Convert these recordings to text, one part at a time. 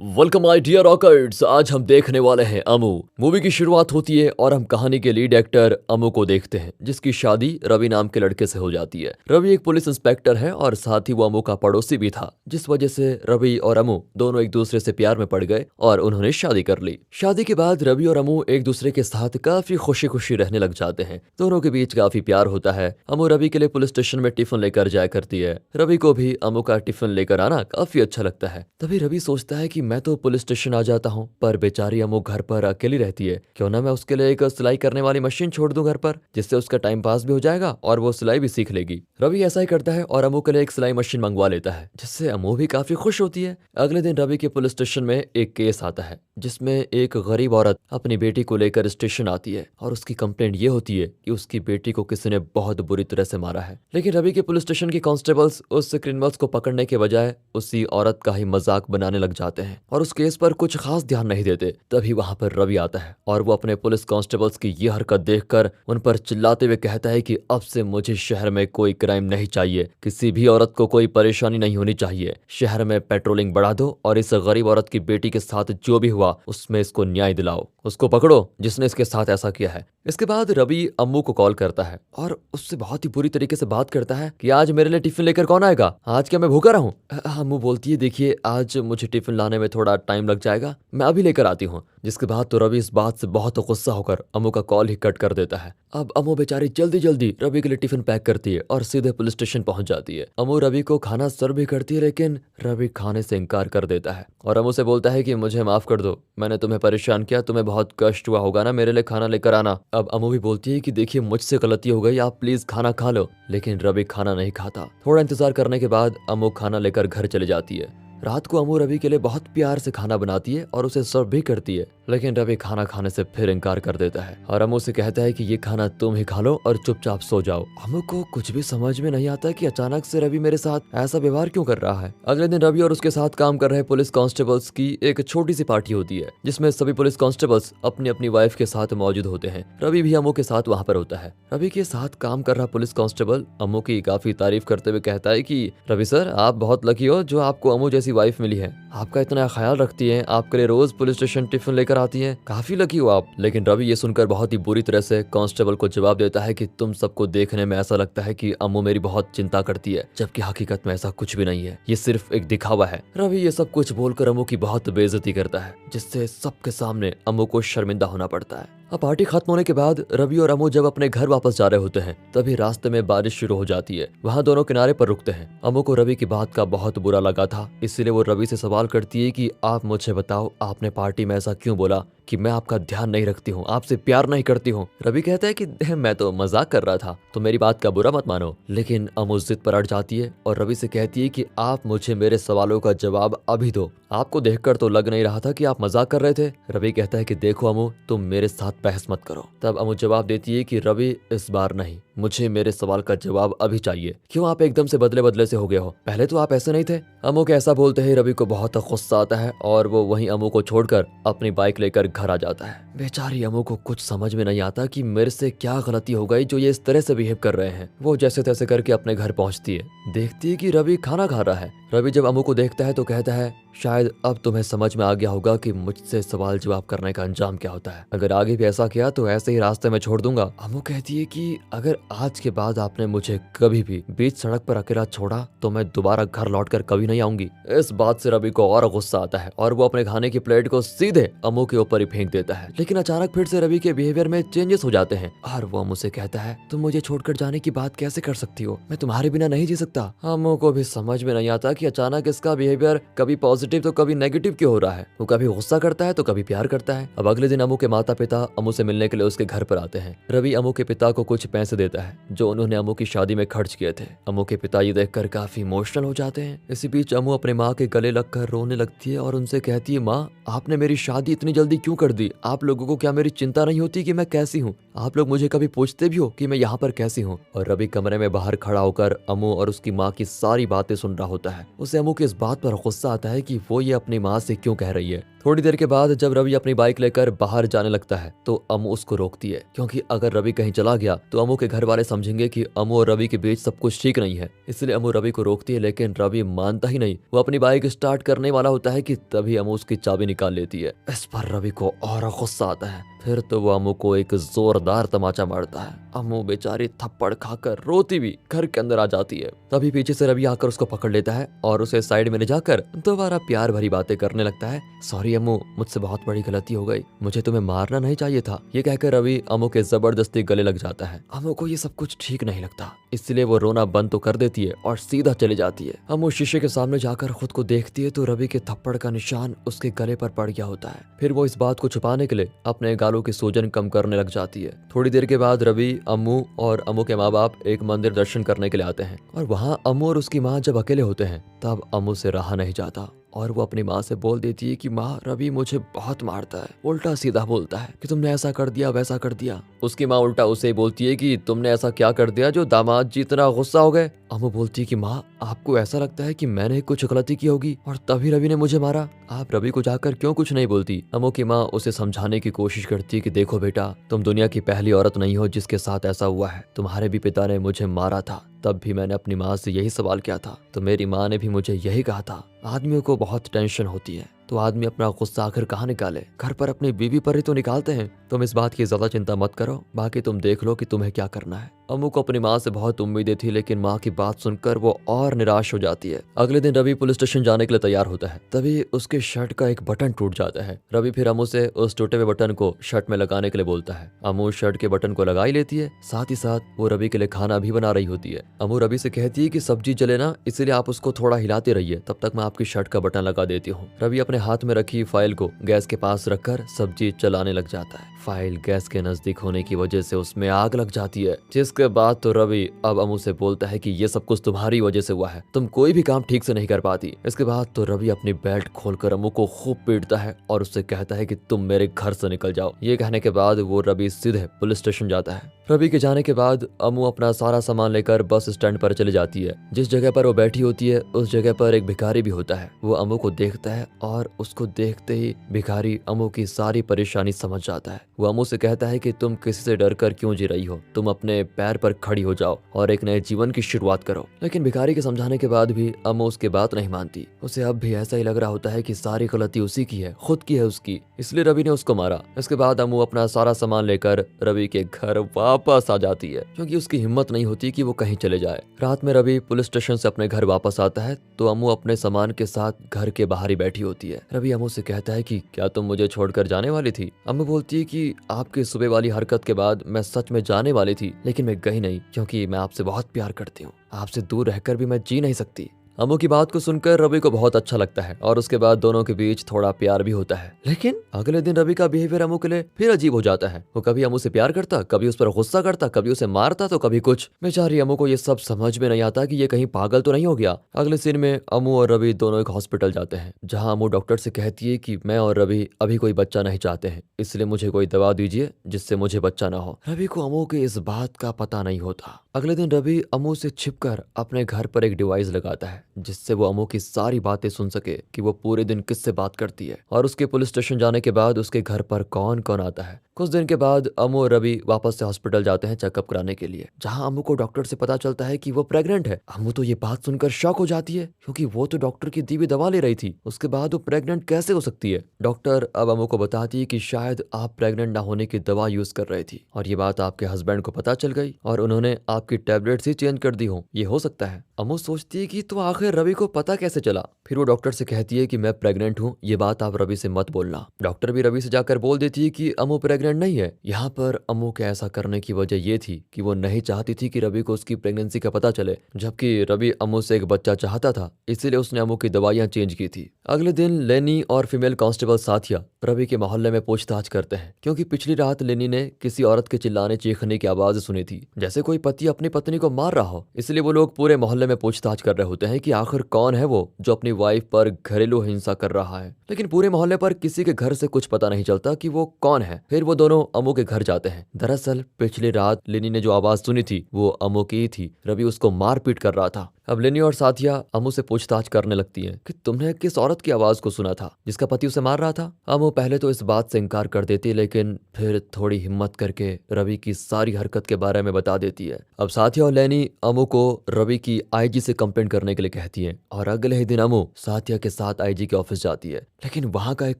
Welcome my dear rockers. आज हम देखने वाले हैं अमू। मूवी की शुरुआत होती है और हम कहानी के लीड एक्टर अमू को देखते हैं, जिसकी शादी रवि नाम के लड़के से हो जाती है। रवि एक पुलिस इंस्पेक्टर है और साथ ही वो अमू का पड़ोसी भी था, जिस वजह से रवि और अमू दोनों एक दूसरे से प्यार में पड़ गए और उन्होंने शादी कर ली। शादी के बाद रवि और अमू एक दूसरे के साथ काफी खुशी खुशी रहने लग जाते हैं। दोनों के बीच काफी प्यार होता है। अमू रवि के लिए पुलिस स्टेशन में टिफिन लेकर जाया करती है। रवि को भी अमू का टिफिन लेकर आना काफी अच्छा लगता है। तभी रवि सोचता है कि मैं तो पुलिस स्टेशन आ जाता हूँ, पर बेचारी अमू घर पर अकेली रहती है। क्यों ना मैं उसके लिए एक सिलाई करने वाली मशीन छोड़ दूं घर पर, जिससे उसका टाइम पास भी हो जाएगा और वो सिलाई भी सीख लेगी। रवि ऐसा ही करता है और अमू के लिए एक सिलाई मशीन मंगवा लेता है, जिससे अमू भी काफी खुश होती है। अगले दिन रवि के पुलिस स्टेशन में एक केस आता है, जिसमें एक गरीब औरत अपनी बेटी को लेकर स्टेशन आती है और उसकी कंप्लेंट ये होती है कि उसकी बेटी को किसी ने बहुत बुरी तरह से मारा है। लेकिन रवि के पुलिस स्टेशन के कांस्टेबल्स उस क्रिमिनल्स को पकड़ने के बजाय उसी औरत का ही मजाक बनाने लग जाते हैं और उस केस पर कुछ खास ध्यान नहीं देते। तभी वहां पर रवि आता है और वो अपने पुलिस कांस्टेबल्स की ये हरकत देखकर उन पर चिल्लाते हुए कहता है कि अब से मुझे शहर में कोई क्राइम नहीं चाहिए, किसी भी औरत को कोई परेशानी नहीं होनी चाहिए। शहर में पेट्रोलिंग बढ़ा दो और इस गरीब औरत की बेटी के साथ जो भी हुआ उसमें इसको न्याय दिलाओ, उसको पकड़ो जिसने इसके साथ ऐसा किया है। इसके बाद रवि अम्मू को कॉल करता है और उससे बहुत ही बुरी तरीके से बात करता है कि आज मेरे लिए टिफिन लेकर कौन आएगा, आज क्या मैं भूखा रहूं। अम्मू बोलती है देखिए आज मुझे टिफिन लाने में थोड़ा टाइम लग जाएगा, मैं अभी लेकर आती हूँ। जिसके बाद तो रवि इस बात से बहुत गुस्सा होकर अम्मू का कॉल ही कट कर देता है। अब अम्मू बेचारी जल्दी जल्दी रवि के लिए टिफिन पैक करती है और सीधे पुलिस स्टेशन पहुंच जाती है। अम्मू रवि को खाना सर्व भी करती है, लेकिन रवि खाने से इनकार कर देता है और अम्मू से बोलता है कि मुझे माफ कर दो, मैंने तुम्हें परेशान किया, तुम्हें बहुत कष्ट हुआ होगा ना, मेरे लिए खाना लेकर आना। अब अम्मू भी बोलती है कि देखिए मुझसे गलती हो गई, आप प्लीज खाना खा लो। लेकिन रवि खाना नहीं खाता। थोड़ा इंतजार करने के बाद अम्मू खाना लेकर घर चली जाती है। रात को अम्मू रवि के लिए बहुत प्यार से खाना बनाती है और उसे सर्व भी करती है, लेकिन रवि खाना खाने से फिर इनकार कर देता है और अम्मू से कहता है कि ये खाना तुम ही खा लो और चुपचाप सो जाओ। अम्मू को कुछ भी समझ में नहीं आता कि अचानक से रवि मेरे साथ ऐसा व्यवहार क्यों कर रहा है। अगले दिन रवि और उसके साथ काम कर रहे पुलिस कांस्टेबल्स की एक छोटी सी पार्टी होती है, जिसमें सभी पुलिस कांस्टेबल्स अपनी अपनी वाइफ के साथ मौजूद होते हैं। रवि भी अम्मू के साथ वहाँ पर होता है। रवि के साथ काम कर रहा पुलिस कांस्टेबल अम्मू की काफी तारीफ करते हुए कहता है कि रवि सर आप बहुत लकी हो जो आपको अम्मू जैसी वाइफ मिली है, आपका इतना ख्याल रखती है, आपके लिए रोज पुलिस स्टेशन टिफिन लेकर आती है, काफी लकी हो आप। लेकिन रवि ये सुनकर बहुत ही बुरी तरह से कांस्टेबल को जवाब देता है कि तुम सबको देखने में ऐसा लगता है कि अम्मू मेरी बहुत चिंता करती है, जबकि हकीकत में ऐसा कुछ भी नहीं है, ये सिर्फ एक दिखावा है। रवि ये सब कुछ बोलकर अम्मू की बहुत बेइज्जती करता है, जिससे सबके सामने अम्मू को शर्मिंदा होना पड़ता है। अब पार्टी खत्म होने के बाद रवि और अम्मू जब अपने घर वापस जा रहे होते हैं, तभी रास्ते में बारिश शुरू हो जाती है। वहाँ दोनों किनारे पर रुकते हैं। अम्मू को रवि की बात का बहुत बुरा लगा था, इसीलिए वो रवि से सवाल करती है कि आप मुझे बताओ आपने पार्टी में ऐसा क्यों बोला कि मैं आपका ध्यान नहीं रखती हूँ, आपसे प्यार नहीं करती हूँ। रवि कहता है कि मैं तो मजाक कर रहा था, तो मेरी बात का बुरा मत मानो। लेकिन अम्मू जिद पर अड़ जाती है और रवि से कहती है कि आप मुझे मेरे सवालों का जवाब अभी दो, आपको देखकर तो लग नहीं रहा था कि आप मजाक कर रहे थे। रवि कहता है कि देखो अम्मू तुम मेरे साथ बहस मत करो। तब अम्मू जवाब देती है कि रवि इस बार नहीं, मुझे मेरे सवाल का जवाब अभी चाहिए। क्यों आप एकदम से बदले बदले से हो गए हो, पहले तो आप ऐसे नहीं थे। अम्मू के ऐसा बोलते ही रवि को बहुत गुस्सा आता है और वो वहीं अम्मू को छोड़कर अपनी बाइक लेकर घर आ जाता है। बेचारी अम्मू को कुछ समझ में नहीं आता कि मेरे से क्या गलती हो गई जो ये इस तरह से बिहेव कर रहे हैं। वो जैसे तैसे करके अपने घर पहुंचती है, देखती है कि रवि खाना खा रहा है। रवि जब अम्मू को देखता है तो कहता है शायद अब तुम्हें समझ में आ गया होगा कि मुझसे सवाल जवाब करने का अंजाम क्या होता है, अगर आगे भी ऐसा किया तो ऐसे ही रास्ते में छोड़ दूंगा। अम्मू कहती है कि अगर आज के बाद आपने मुझे कभी भी बीच सड़क पर अकेला छोड़ा तो मैं दोबारा घर लौटकर कभी नहीं आऊंगी। इस बात से रवि को और गुस्सा आता है और वो अपने खाने की प्लेट को सीधे अम्मू के ऊपर ही फेंक देता है। लेकिन अचानक फिर से रवि के बिहेवियर में चेंजेस हो जाते हैं और वो अम्मू से कहता है तुम मुझे छोड़कर जाने की बात कैसे कर सकती हो, मैं तुम्हारे बिना नहीं जी सकता। अम्मू को भी समझ में नहीं आता कि अचानक इसका बिहेवियर कभी पॉजिटिव तो कभी नेगेटिव क्यों हो रहा है। वो कभी गुस्सा करता है तो कभी प्यार करता है। अब अगले दिन अम्मू के माता पिता अम्मू से मिलने के लिए उसके घर पर आते हैं। रवि अम्मू के पिता को कुछ पैसे देता है जो उन्होंने अम्मू की शादी में खर्च किए थे। अम्मू के पिता ये देखकर काफी इमोशनल हो जाते हैं। इसी बीच अम्मू अपने माँ के गले लगकर रोने लगती है और उनसे कहती है माँ आपने मेरी शादी इतनी जल्दी क्यों कर दी, आप लोगों को क्या मेरी चिंता नहीं होती कि मैं कैसी हूँ, आप लोग मुझे कभी पूछते भी हो कि मैं यहाँ पर कैसी हूँ। और रवि कमरे में बाहर खड़ा होकर अम्मू और उसकी माँ की सारी बातें सुन रहा होता है। उसे अम्मू की इस बात पर गुस्सा आता है कि वो ये अपनी माँ से क्यों कह रही है। थोड़ी देर के बाद जब रवि अपनी बाइक लेकर बाहर जाने लगता है तो अमू उसको रोकती है, क्योंकि अगर रवि कहीं चला गया तो अमू के घर वाले समझेंगे कि अमू और रवि के बीच सब कुछ ठीक नहीं है। इसलिए अमू रवि को रोकती है, लेकिन रवि मानता ही नहीं। वो अपनी बाइक स्टार्ट करने वाला होता है कि तभी अमू उसकी चाबी निकाल लेती है। इस पर रवि को और गुस्सा आता है। फिर तो वो अमू को एक जोरदार तमाचा मारता है। अमू बेचारी थप्पड़ खाकर रोती भी घर के अंदर आ जाती है। तभी पीछे से रवि आकर उसको पकड़ लेता है और उसे साइड में ले जाकर दोबारा प्यार भरी बातें करने लगता है। सॉरी अमू, मुझसे बहुत बड़ी गलती हो गई, मुझे तुम्हें मारना नहीं चाहिए था। ये कहकर रवि अमू के जबरदस्ती गले लग जाता है। अमू को ये सब कुछ ठीक नहीं लगता, इसलिए वो रोना बंद तो कर देती है और सीधा चली जाती है। अमू शीशे के सामने जाकर खुद को देखती है तो रवि के थप्पड़ का निशान उसके गले पर पड़ गया होता है। फिर वो इस बात को छुपाने के लिए अपने गालों की सूजन कम करने लग जाती है। थोड़ी देर के बाद रवि, अम्मू और अम्मू के माँ बाप एक मंदिर दर्शन करने के लिए आते हैं और वहाँ अम्मू और उसकी माँ जब अकेले होते हैं तब अम्मू से रहा नहीं जाता और वो अपनी माँ से बोल देती है कि माँ, रवि मुझे बहुत मारता है, उल्टा सीधा बोलता है कि तुमने ऐसा कर दिया वैसा कर दिया। उसकी माँ उल्टा उसे बोलती है कि तुमने ऐसा क्या कर दिया जो दामाद जी इतना गुस्सा हो गए। अम्मू बोलती है कि माँ, आपको ऐसा लगता है कि मैंने कुछ गलती की होगी और तभी रवि ने मुझे मारा, आप रवि को जाकर क्यों कुछ नहीं बोलती। अम्मू की माँ उसे समझाने की कोशिश करती है कि देखो बेटा, तुम दुनिया की पहली औरत नहीं हो जिसके साथ ऐसा हुआ है। तुम्हारे भी पिता ने मुझे मारा था, तब भी मैंने अपनी माँ से यही सवाल किया था, तो मेरी माँ ने भी मुझे यही कहा था। आदमियों को बहुत टेंशन होती है तो आदमी अपना गुस्सा आखिर कहाँ निकाले, घर पर अपनी बीवी पर ही तो निकालते हैं। तुम इस बात की ज्यादा चिंता मत करो, बाकी तुम देख लो कि तुम्हें क्या करना है। अम्मू को अपनी माँ से बहुत उम्मीदें थी, लेकिन माँ की बात सुनकर वो और निराश हो जाती है। अगले दिन रवि पुलिस स्टेशन जाने के लिए तैयार होता है, तभी उसके शर्ट का एक बटन टूट जाता है। रवि फिर अम्मू से उस टूटे हुए बटन को शर्ट में लगाने के लिए बोलता है। अम्मू शर्ट के बटन को लगा ही लेती है, साथ ही साथ वो रवि के लिए खाना भी बना रही होती है। अम्मू रवि से कहती है कि सब्जी जले ना, इसलिए आप उसको थोड़ा हिलाते रहिए, तब तक मैं आपकी शर्ट का बटन लगा देती हूँ। रवि अपने हाथ में रखी फाइल को गैस के पास रखकर सब्जी चलाने लग जाता है। फाइल गैस के नजदीक होने की वजह से उसमें आग लग जाती है, जिसके बाद तो रवि अब अम्मू से बोलता है कि ये सब कुछ तुम्हारी वजह से हुआ है, तुम कोई भी काम ठीक से नहीं कर पाती। इसके बाद तो रवि अपनी बेल्ट खोलकर अम्मू को खूब पीटता है और उससे कहता है कि तुम मेरे घर से निकल जाओ। ये कहने के बाद वो रवि सीधे पुलिस स्टेशन जाता है। रवि के जाने के बाद अम्मू अपना सारा सामान लेकर बस स्टैंड पर चली जाती है। जिस जगह पर वो बैठी होती है उस जगह पर एक भिखारी भी होता है। वो अम्मू को देखता है और उसको देखते ही भिखारी अम्मू की सारी परेशानी समझ जाता है। वो अम्मू से कहता है कि तुम किसी से डर कर क्यों जी रही हो, तुम अपने पैर पर खड़ी हो जाओ और एक नए जीवन की शुरुआत करो। लेकिन भिखारी के समझाने के बाद भी अम्मू उसकी बात नहीं मानती। उसे अब भी ऐसा ही लग रहा होता है कि सारी गलती उसी की है, खुद की है उसकी, इसलिए रवि ने उसको मारा। इसके बाद अम्मू अपना सारा सामान लेकर रवि के घर वापस आ जाती है, क्योंकि उसकी हिम्मत नहीं होती कि वो कहीं चले जाए। रात में रवि पुलिस स्टेशन से अपने घर वापस आता है तो अम्मू अपने सामान के साथ घर के बाहर ही बैठी होती है। रवि अम्मू से कहता है कि क्या तुम मुझे छोड़कर जाने वाली थी। अम्मू बोलती है कि आपकी सुबह वाली हरकत के बाद मैं सच में जाने वाली थी, लेकिन मैं गई नहीं, क्योंकि मैं आपसे बहुत प्यार करती हूँ, आपसे दूर रहकर भी मैं जी नहीं सकती। अम्मू की बात को सुनकर रवि को बहुत अच्छा लगता है और उसके बाद दोनों के बीच थोड़ा प्यार भी होता है। लेकिन अगले दिन रवि का बिहेवियर अम्मू के लिए फिर अजीब हो जाता है। वो कभी अम्मू से प्यार करता, कभी उस पर गुस्सा करता, कभी उसे मारता तो कभी कुछ। बेचारी अम्मू को ये सब समझ में नहीं आता कि ये कहीं पागल तो नहीं हो गया। अगले सीन में अम्मू और रवि दोनों एक हॉस्पिटल जाते हैं, जहाँ अम्मू डॉक्टर से कहती है कि मैं और रवि अभी कोई बच्चा नहीं चाहते हैं, इसलिए मुझे कोई दवा दीजिए जिससे मुझे बच्चा ना हो। रवि को अम्मू के इस बात का पता नहीं होता। अगले दिन रवि अम्मू से छिपकर अपने घर पर एक डिवाइस लगाता है, जिससे वो अम्मू की सारी बातें सुन सके कि वो पूरे दिन किससे बात करती है और उसके पुलिस स्टेशन जाने के बाद उसके घर पर कौन कौन आता है। कुछ दिन के बाद अम्मू और रवि वापस से हॉस्पिटल जाते हैं चेकअप कराने के लिए, जहां अम्मू को डॉक्टर से पता चलता है कि वो प्रेग्नेंट है। अम्मू तो ये बात सुनकर शॉक हो जाती है, क्योंकि वो तो डॉक्टर की दी हुई दवा ले रही थी, उसके बाद वो प्रेग्नेंट कैसे हो सकती है। डॉक्टर अब अम्मू को बताती है कि शायद आप प्रेग्नेंट ना होने की दवा यूज कर रही थी और ये बात आपके हस्बैंड को पता चल गई और उन्होंने आपकी टैबलेट्स ही चेंज कर दी हो, ये हो सकता है। अम्मू सोचती है कि तो आखिर रवि को पता कैसे चला। फिर वो डॉक्टर से कहती है कि मैं प्रेग्नेंट हूँ, ये बात आप रवि से मत बोलना। डॉक्टर भी रवि से जाकर बोल देती है कि अम्मू प्रेग्नेंट नहीं है। यहाँ पर अम्मू के ऐसा करने की वजह ये थी कि वो नहीं चाहती थी कि रवि को उसकी प्रेगनेंसी का पता चले, जबकि रवि अम्मू से एक बच्चा चाहता था, इसीलिए उसने अम्मू की दवाइयाँ चेंज की थी। अगले दिन लेनी और फीमेल कांस्टेबल साथिया रवि के मोहल्ले में पूछताछ करते हैं, क्योंकि पिछली रात लेनी ने किसी औरत के चिल्लाने चीखने की आवाज सुनी थी, जैसे कोई पति अपनी पत्नी को मार रहा हो। इसलिए वो लोग पूरे मोहल्ले में पूछताछ कर रहे होते हैं कि आखिर कौन है वो जो अपनी वाइफ पर घरेलू हिंसा कर रहा है। लेकिन पूरे मोहल्ले पर किसी के घर से कुछ पता नहीं चलता कि वो कौन है। फिर वो दोनों अम्मू के घर जाते हैं। दरअसल पिछली रात लेनी ने जो आवाज सुनी थी वो अम्मू की ही थी। रवि उसको मारपीट कर रहा था, अब लेनी और साथिया अमू से पूछताछ करने लगती हैं कि तुमने किस औरत की आवाज को सुना था जिसका पति उसे मार रहा था। अमू पहले तो इस बात से इनकार कर देती है, लेकिन फिर थोड़ी हिम्मत करके रवि की सारी हरकत के बारे में बता देती है। अब साथिया और लेनी अमू को रवि की आईजी से कंप्लेंट करने के लिए कहती हैं और अगले ही दिन अमू साथिया के साथ आईजी के ऑफिस जाती है। लेकिन वहां का एक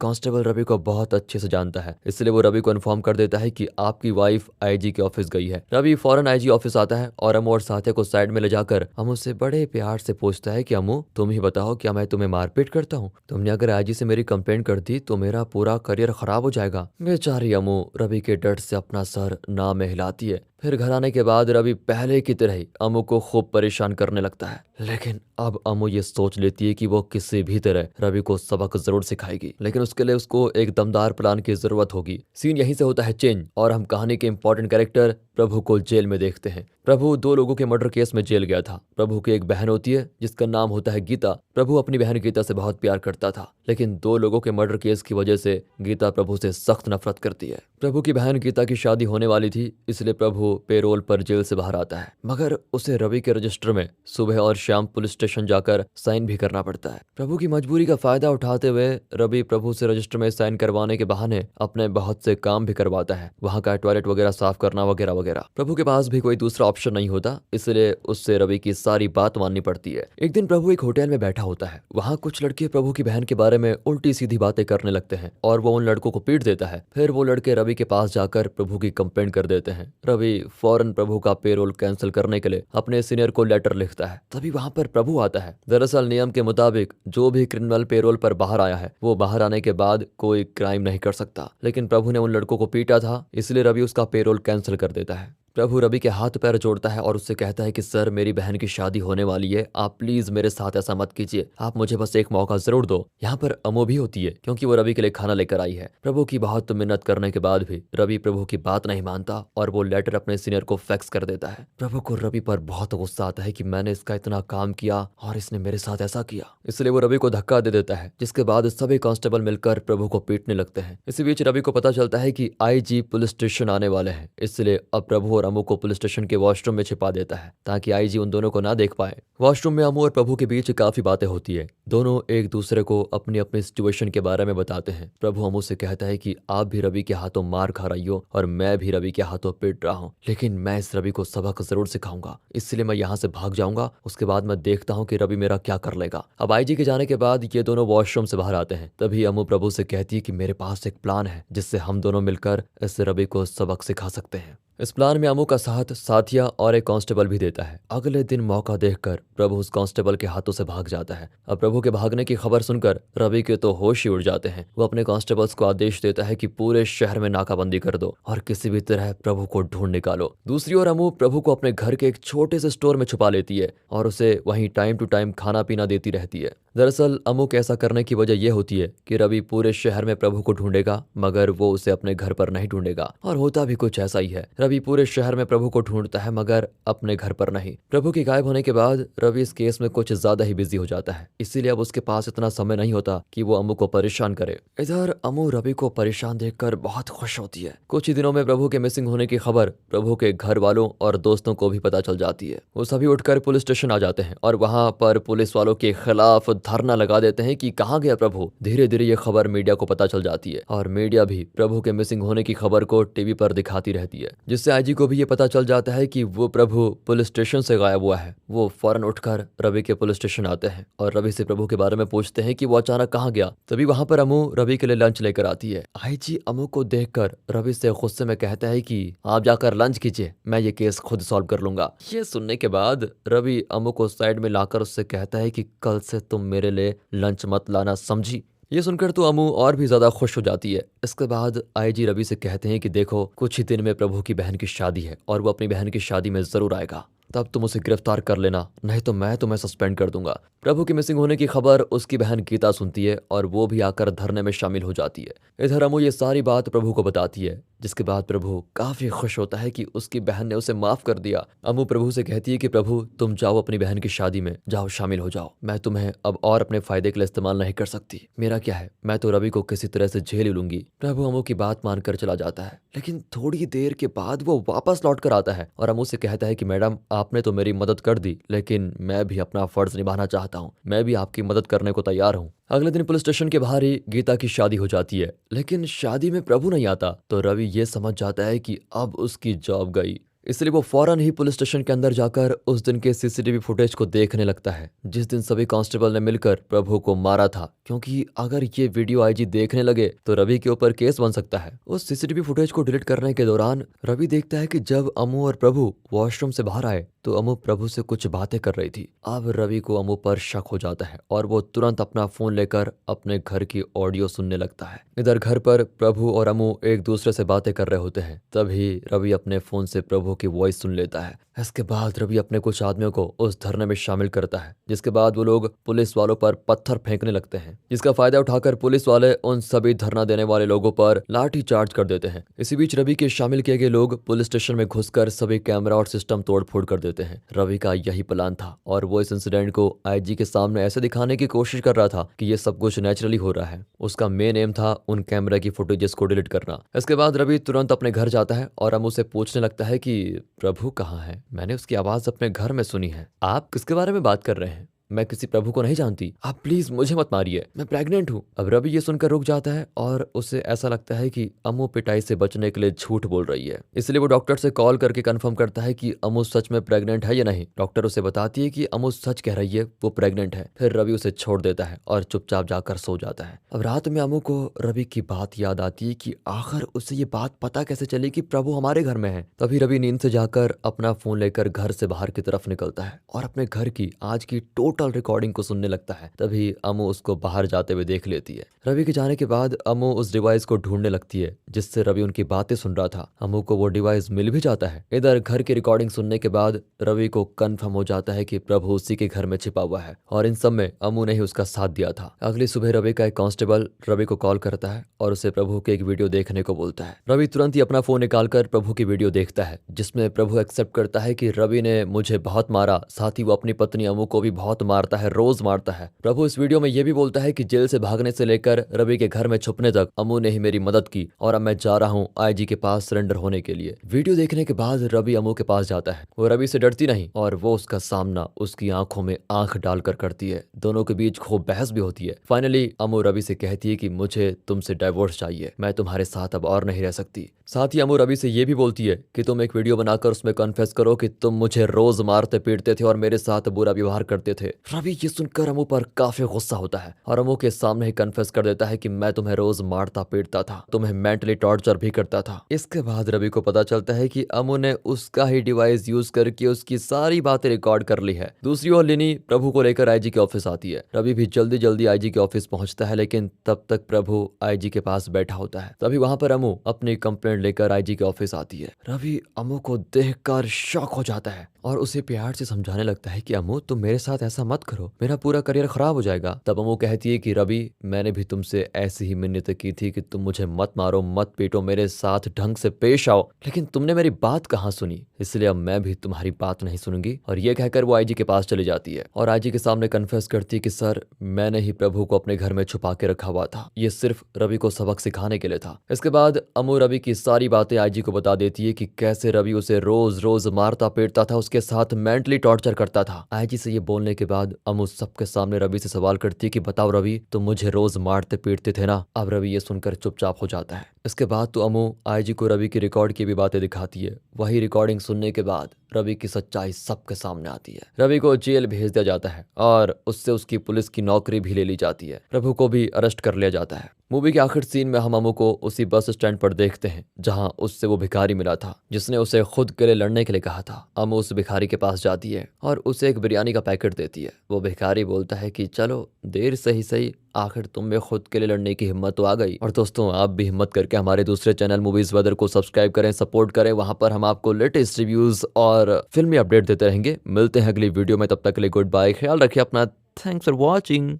कांस्टेबल रवि को बहुत अच्छे से जानता है, इसलिए वो रवि को इन्फॉर्म कर देता है कि आपकी वाइफ आईजी के ऑफिस गई है। रवि फौरन आईजी ऑफिस आता है और अमू और साथिया को साइड में ले जाकर अमू से बड़े प्यार से पूछता है कि अमू तुम ही बताओ, क्या मैं तुम्हें मारपीट करता हूँ? तुमने अगर आईजी से मेरी कंप्लेंट कर दी तो मेरा पूरा करियर खराब हो जाएगा। बेचारी अमू रवि के डर से अपना सर ना में हिलाती है। फिर घर आने के बाद रवि पहले की तरह ही अमू को खूब परेशान करने लगता है, लेकिन अब अमू ये सोच लेती है कि वो किसी भी तरह रवि को सबक जरूर सिखाएगी, लेकिन उसके लिए उसको एक दमदार प्लान की जरूरत होगी। सीन यहीं से होता है चेंज और हम कहानी के इंपॉर्टेंट कैरेक्टर प्रभु को जेल में देखते हैं। प्रभु 2 लोगों के मर्डर केस में जेल गया था। प्रभु की एक बहन होती है जिसका नाम होता है गीता। प्रभु अपनी बहन गीता से बहुत प्यार करता था, लेकिन 2 लोगों के मर्डर केस की वजह से गीता प्रभु से सख्त नफरत करती है। प्रभु की बहन गीता की शादी होने वाली थी, इसलिए प्रभु पेरोल पर जेल से बाहर आता है, मगर उसे रवि के रजिस्टर में सुबह और शाम पुलिस स्टेशन जाकर साइन भी करना पड़ता है। प्रभु की मजबूरी का फायदा उठाते हुए रवि प्रभु से रजिस्टर में साइन करवाने के बहाने अपने बहुत से काम भी करवाता है, वहाँ का टॉयलेट वगैरह साफ करना वगैरह वगैरह। प्रभु के पास भी कोई दूसरा ऑप्शन नहीं होता, इसलिए उससे रवि की सारी बात माननी पड़ती है। एक दिन प्रभु एक होटल में बैठा होता है, वहाँ कुछ लड़के प्रभु की बहन के बारे में उल्टी सीधी बातें करने लगते हैं और वो उन लड़कों को पीट देता है। फिर वो लड़के रवि के पास जाकर प्रभु की कंप्लेंट कर देते हैं। रवि फौरन प्रभु का पेरोल कैंसिल करने के लिए अपने सीनियर को लेटर लिखता है। तभी वहाँ पर प्रभु आता है। दरअसल नियम के मुताबिक जो भी क्रिमिनल पेरोल पर बाहर आया है वो बाहर आने के बाद कोई क्राइम नहीं कर सकता, लेकिन प्रभु ने उन लड़कों को पीटा था, इसलिए रवि उसका पेरोल कैंसिल कर देता है। प्रभु रवि के हाथ पैर जोड़ता है और उससे कहता है कि सर, मेरी बहन की शादी होने वाली है, आप प्लीज मेरे साथ ऐसा मत कीजिए, आप मुझे बस एक मौका जरूर दो। यहाँ पर अमो भी होती है क्योंकि वो रवि के लिए खाना लेकर आई है। प्रभु की बहुत मिन्नत करने के बाद भी रवि प्रभु की बात नहीं मानता और वो लेटर अपने सीनियर को फैक्स कर देता है। प्रभु को रवि पर बहुत गुस्सा आता है कि मैंने इसका इतना काम किया और इसने मेरे साथ ऐसा किया, इसलिए वो रवि को धक्का दे देता है, जिसके बाद सभी कांस्टेबल मिलकर प्रभु को पीटने लगते हैं। इसी बीच रवि को पता चलता है कि आईजी पुलिस स्टेशन आने वाले हैं, इसलिए अब प्रभु और अमू को पुलिस स्टेशन के वॉशरूम में छिपा देता है ताकि आईजी उन दोनों को ना देख पाए। वॉशरूम में अमू और प्रभु के बीच काफी बातें होती है। दोनों एक दूसरे को अपनी अपनी सिचुएशन के बारे में बताते हैं। प्रभु अमू से कहता है कि आप भी रवि के हाथों मार खा रही हो और मैं भी रवि के हाथों पीट रहा हूँ, लेकिन मैं इस रवि को सबक जरूर सिखाऊंगा, इसलिए मैं यहाँ से भाग जाऊंगा, उसके बाद मैं देखता हूँ कि रवि मेरा क्या कर लेगा। अब आईजी के जाने के बाद ये दोनों वॉशरूम से बाहर आते हैं। तभी अमू प्रभु से कहती है कि मेरे पास एक प्लान है जिससे हम दोनों मिलकर इस रवि को सबक सिखा सकते हैं। इस प्लान में अमू का साथ साथिया और एक कांस्टेबल भी देता है। अगले दिन मौका देखकर प्रभु उस कांस्टेबल के हाथों से भाग जाता है। अब प्रभु के भागने की खबर सुनकर रवि के तो होश ही उड़ जाते हैं। वो अपने कांस्टेबल्स को आदेश देता है कि पूरे शहर में नाकाबंदी कर दो और किसी भी तरह प्रभु को ढूंढ निकालो। दूसरी ओर अमू प्रभु को अपने घर के एक छोटे से स्टोर में छुपा लेती है और उसे वहीं टाइम टू टाइम खाना पीना देती रहती है। दरअसल अमू के ऐसा करने की वजह यह होती है कि रवि पूरे शहर में प्रभु को ढूंढेगा, मगर वो उसे अपने घर पर नहीं ढूंढेगा। और होता भी कुछ ऐसा ही है। रवि पूरे शहर में प्रभु को ढूंढता है, मगर अपने घर पर नहीं। प्रभु के गायब होने के बाद रवि इस केस में कुछ ज्यादा ही बिजी हो जाता है, इसीलिए अब उसके पास इतना समय नहीं होता कि वो अमू को परेशान करे। इधर अमू रवि को परेशान देखकर बहुत खुश होती है। कुछ ही दिनों में प्रभु के मिसिंग होने की खबर प्रभु के घर वालों और दोस्तों को भी पता चल जाती है। वो सभी उठकर पुलिस स्टेशन आ जाते हैं और वहां पर पुलिस वालों के खिलाफ धरना लगा देते हैं कि कहाँ गया प्रभु। धीरे धीरे ये खबर मीडिया को पता चल जाती है और मीडिया भी प्रभु के मिसिंग होने की खबर को टीवी पर दिखाती रहती है, जिससे आईजी को भी ये पता चल जाता है कि वो प्रभु पुलिस स्टेशन से गायब हुआ है। वो फौरन उठकर रवि के पुलिस स्टेशन आते हैं और रवि से प्रभु के बारे में पूछते हैं कि वो अचानक कहाँ गया। तभी वहां पर अमू रवि के लिए लंच लेकर आती है। आईजी अमू को देखकर रवि से गुस्से में कहता है कि आप जाकर लंच कीजिए, मैं ये केस खुद सॉल्व कर लूंगा। ये सुनने के बाद रवि अमू को साइड में लाकर उससे कहता है कि कल से तुम मेरे लिए लंच मत लाना, समझी। ये सुनकर तो अमू और भी ज्यादा खुश हो जाती है। इसके बाद आईजी रवि से कहते हैं कि देखो, कुछ ही दिन में प्रभु की बहन की शादी है और वो अपनी बहन की शादी में जरूर आएगा, तब तुम उसे गिरफ्तार कर लेना, नहीं तो मैं तुम्हें सस्पेंड कर दूंगा। प्रभु की मिसिंग होने की खबर उसकी बहन गीता सुनती है और वो भी आकर धरने में शामिल हो जाती है। इधर अमू ये सारी बात प्रभु को बताती है, जिसके बाद प्रभु काफी खुश होता है कि उसकी बहन ने उसे माफ कर दिया। अमू प्रभु से कहती है कि प्रभु, तुम जाओ अपनी बहन की शादी में, जाओ शामिल हो जाओ, मैं तुम्हें अब और अपने फायदे के लिए इस्तेमाल नहीं कर सकती। मेरा क्या है, मैं तो रवि को किसी तरह से झेल ही लूंगी। प्रभु अमू की बात मानकर चला जाता है, लेकिन थोड़ी देर के बाद वो वापस लौट कर आता है और अमू से कहता है कि मैडम, आपने तो मेरी मदद कर दी, लेकिन मैं भी अपना फर्ज निभाना चाहता हूँ। मैं भी आपकी मदद करने को तैयार हूँ। अगले दिन पुलिस स्टेशन के बाहर ही गीता की शादी हो जाती है, लेकिन शादी में प्रभु नहीं आता तो रवि ये समझ जाता है कि अब उसकी जॉब गई। इसलिए वो फौरन ही पुलिस स्टेशन के अंदर जाकर उस दिन के सीसीटीवी फुटेज को देखने लगता है, जिस दिन सभी कांस्टेबल ने मिलकर प्रभु को मारा था, क्योंकि अगर ये वीडियो आईजी देखने लगे तो रवि के ऊपर केस बन सकता है। उस सीसीटीवी फुटेज को डिलीट करने के दौरान रवि देखता है कि जब अमू और प्रभु वॉशरूम से बाहर आए तो अमू प्रभु से कुछ बातें कर रही थी। अब रवि को अमू पर शक हो जाता है और वो तुरंत अपना फोन लेकर अपने घर की ऑडियो सुनने लगता है। इधर घर पर प्रभु और अमू एक दूसरे से बातें कर रहे होते हैं, तभी रवि अपने फोन से प्रभु की वॉइस सुन लेता है। इसके बाद रवि अपने कुछ आदमियों को उस धरने में शामिल करता है, जिसके बाद वो लोग पुलिस वालों पर पत्थर फेंकने लगते हैं, जिसका फायदा उठाकर पुलिस वाले उन सभी धरना देने वाले लोगों पर लाठी चार्ज कर देते हैं। इसी बीच रवि के शामिल किए गए लोग पुलिस स्टेशन में घुसकर सभी कैमरा और सिस्टम तोड़फोड़ कर देते हैं। रवि का यही प्लान था और वो इस इंसिडेंट को आईजी के सामने ऐसे दिखाने की कोशिश कर रहा था कि ये सब कुछ नेचुरली हो रहा है। उसका मेन एम था उन कैमरा की फुटेजेस को डिलीट करना। इसके बाद रवि तुरंत अपने घर जाता है और अमू से पूछने लगता है कि प्रभु कहाँ है? मैंने उसकी आवाज अपने घर में सुनी है। आप किसके बारे में बात कर रहे हैं? मैं किसी प्रभु को नहीं जानती, आप प्लीज मुझे मत मारिए, मैं प्रेग्नेंट हूँ। अब रवि ये सुनकर रुक जाता है और उसे ऐसा लगता है कि अमू पिटाई से बचने के लिए झूठ बोल रही है, इसलिए वो डॉक्टर से कॉल करके कंफर्म करता है कि अमू सच में प्रेग्नेंट है या नहीं। डॉक्टर उसे बताती है कि अमू सच कह रही है, वो प्रेग्नेंट है। फिर रवि उसे छोड़ देता है और चुपचाप जाकर सो जाता है। अब रात में अमू को रवि की बात याद आती है कि आखिर उसे ये बात पता कैसे चली कि प्रभु हमारे घर में है। तभी रवि नींद से जाकर अपना फोन लेकर घर से बाहर की तरफ निकलता है और अपने घर की आज की टोटल रिकॉर्डिंग को सुनने लगता है। तभी अमू उसको बाहर जाते हुए देख लेती है। रवि के जाने के बाद अमू उस डिवाइस को ढूंढने लगती है जिससे रवि उनकी बातें सुन रहा था। अमू को वो डिवाइस मिल भी जाता है। इधर घर की रिकॉर्डिंग सुनने के बाद रवि को कंफर्म हो जाता है कि प्रभु उसी के घर में छिपा हुआ है और इन सब में अमू ने ही उसका साथ दिया था। अगली सुबह रवि का एक कांस्टेबल रवि को कॉल करता है और उसे प्रभु के एक वीडियो देखने को बोलता है। रवि तुरंत ही अपना फोन निकालकर प्रभु की वीडियो देखता है, जिसमें प्रभु एक्सेप्ट करता है कि रवि ने मुझे बहुत मारा, साथ ही वो अपनी पत्नी अमू को भी बहुत मारता है, रोज मारता है। प्रभु इस वीडियो में यह भी बोलता है कि जेल से भागने से लेकर रवि के घर में छुपने तक अमू ने ही मेरी मदद की और अब मैं जा रहा हूँ आईजी के पास सरेंडर होने के लिए। वीडियो देखने के बाद रवि अमू के पास जाता है। वो रवि से डरती नहीं और वो उसका सामना उसकी आंखों में आंख डालकर करती है। दोनों के बीच खूब बहस भी होती है। फाइनली अमू रवि से कहती है कि मुझे तुमसे डाइवोर्स चाहिए, मैं तुम्हारे साथ अब और नहीं रह सकती। साथ ही अमू रवि से ये भी बोलती है कि तुम एक वीडियो बनाकर उसमें कन्फेस करो कि तुम मुझे रोज मारते पीटते थे और मेरे साथ बुरा व्यवहार करते थे। रवि ये सुनकर अमू पर काफी गुस्सा होता है और अमू के सामने ही कन्फेस कर देता है कि मैं तुम्हें रोज मारता पीटता था, तुम्हें मेंटली टॉर्चर भी करता था। इसके बाद रवि को पता चलता है कि अमू ने उसका ही डिवाइस यूज करके उसकी सारी बातें रिकॉर्ड कर ली है। दूसरी ओर लिनी प्रभु को लेकर आईजी के ऑफिस आती है। रवि भी जल्दी जल्दी आईजी के ऑफिस पहुंचता है, लेकिन तब तक प्रभु आईजी के पास बैठा होता है। तभी वहां पर अमू अपनी कंप्लेंट लेकर आईजी के ऑफिस आती है। रवि अमू को देखकर शॉक हो जाता है और उसे प्यार से समझाने लगता है कि अमू तुम मेरे साथ ऐसा मत करो, मेरा पूरा करियर खराब हो जाएगा। तब अमू कहती है कि रवि मैंने भी तुमसे ऐसी ही मिन्नत की थी कि तुम मुझे मत मारो, मत पीटो, मेरे साथ ढंग से पेश आओ, लेकिन तुमने मेरी बात कहाँ सुनी, इसलिए अब मैं भी तुम्हारी बात नहीं सुनूंगी। और ये कहकर वो आईजी के पास चली जाती है और आईजी के सामने कन्फेस करती है कि सर मैंने ही प्रभु को अपने घर में छुपा के रखा हुआ था, ये सिर्फ रवि को सबक सिखाने के लिए था। इसके बाद अमू रवि की सारी बातें आईजी को बता देती है कि कैसे रवि उसे रोज रोज मारता पीटता था, उसके साथ मेंटली टॉर्चर करता था। आईजी से ये बोलने के बाद अमू सबके सामने रवि से सवाल करती है कि बताओ रवि तुम मुझे रोज मारते पीटते थे ना। अब रवि ये सुनकर चुपचाप हो जाता है। इसके बाद तो अमू आईजी को रवि की रिकॉर्ड की भी बातें दिखाती है। वही रिकॉर्डिंग सुनने के बाद रवि की सच्चाई सबके सामने आती है। रवि को जेल भेज दिया जाता है और उससे उसकी पुलिस की नौकरी भी ले ली जाती है। प्रभु को भी अरेस्ट कर लिया जाता है। मूवी के आखिर सीन में हम अमू को उसी बस स्टैंड पर देखते हैं जहां उससे वो भिखारी मिला था जिसने उसे खुद के लिए लड़ने के लिए कहा था। अमू उस भिखारी के पास जाती है और उसे एक बिरयानी का पैकेट देती है। वो भिखारी बोलता है कि चलो देर से ही सही, आखिर तुम में खुद के लिए लड़ने की हिम्मत तो आ गई। और दोस्तों आप भी हिम्मत करके हमारे दूसरे चैनल मूवीज वेदर को सब्सक्राइब करें, सपोर्ट करें। वहां पर हम आपको लेटेस्ट रिव्यूज और फिल्मी अपडेट देते रहेंगे। मिलते हैं अगली वीडियो में, तब तक के लिए गुड बाय, ख्याल रखिए अपना। Thanks for watching.